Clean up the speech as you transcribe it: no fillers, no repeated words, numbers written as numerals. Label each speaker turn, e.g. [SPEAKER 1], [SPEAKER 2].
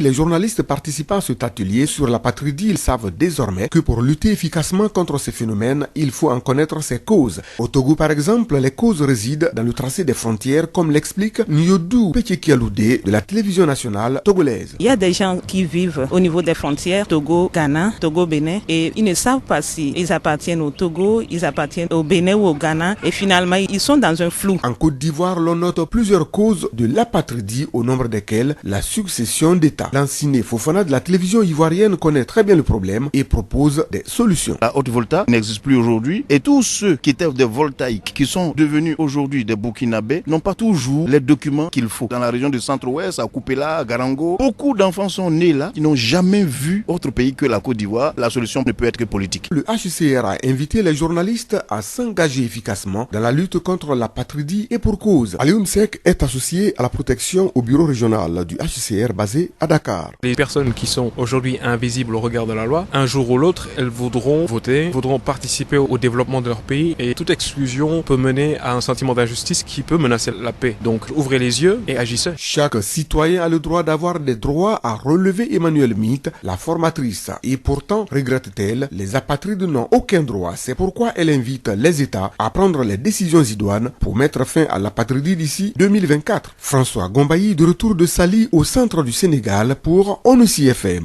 [SPEAKER 1] Les journalistes participant à cet atelier sur l'apatridie, ils savent désormais que pour lutter efficacement contre ces phénomènes, il faut en connaître ses causes. Au Togo, par exemple, les causes résident dans le tracé des frontières, comme l'explique Nyodou Pechekialoudé de la télévision nationale togolaise.
[SPEAKER 2] Il y a des gens qui vivent au niveau des frontières Togo, Ghana, Togo, Bénin, et ils ne savent pas si ils appartiennent au Togo, ils appartiennent au Bénin ou au Ghana, et finalement ils sont dans un flou.
[SPEAKER 1] En Côte d'Ivoire, l'on note plusieurs causes de l'apatridie, au nombre desquelles la succession d'États. Lanciné Fofana de la télévision ivoirienne connaît très bien le problème et propose des solutions.
[SPEAKER 3] La haute volta n'existe plus aujourd'hui et tous ceux qui étaient des voltaïques, qui sont devenus aujourd'hui des Burkinabés, n'ont pas toujours les documents qu'il faut. Dans la région du centre-ouest, à Koupela, à Garango, beaucoup d'enfants sont nés là, qui n'ont jamais vu autre pays que la Côte d'Ivoire. La solution ne peut être que politique.
[SPEAKER 1] Le HCR a invité les journalistes à s'engager efficacement dans la lutte contre l'apatridie et pour cause. Alioune Seck est associé à la protection au bureau régional du HCR basé à Dakar.
[SPEAKER 4] Les personnes qui sont aujourd'hui invisibles au regard de la loi, un jour ou l'autre, elles voudront voter, voudront participer au développement de leur pays et toute exclusion peut mener à un sentiment d'injustice qui peut menacer la paix. Donc ouvrez les yeux et agissez.
[SPEAKER 1] Chaque citoyen a le droit d'avoir des droits à relever Emmanuel Mitte, la formatrice. Et pourtant, regrette-t-elle, les apatrides n'ont aucun droit. C'est pourquoi elle invite les États à prendre les décisions idoines pour mettre fin à l'apatridie d'ici 2024. François Gombayi de retour de Saly au centre du Sénégal pour ONUCI FM.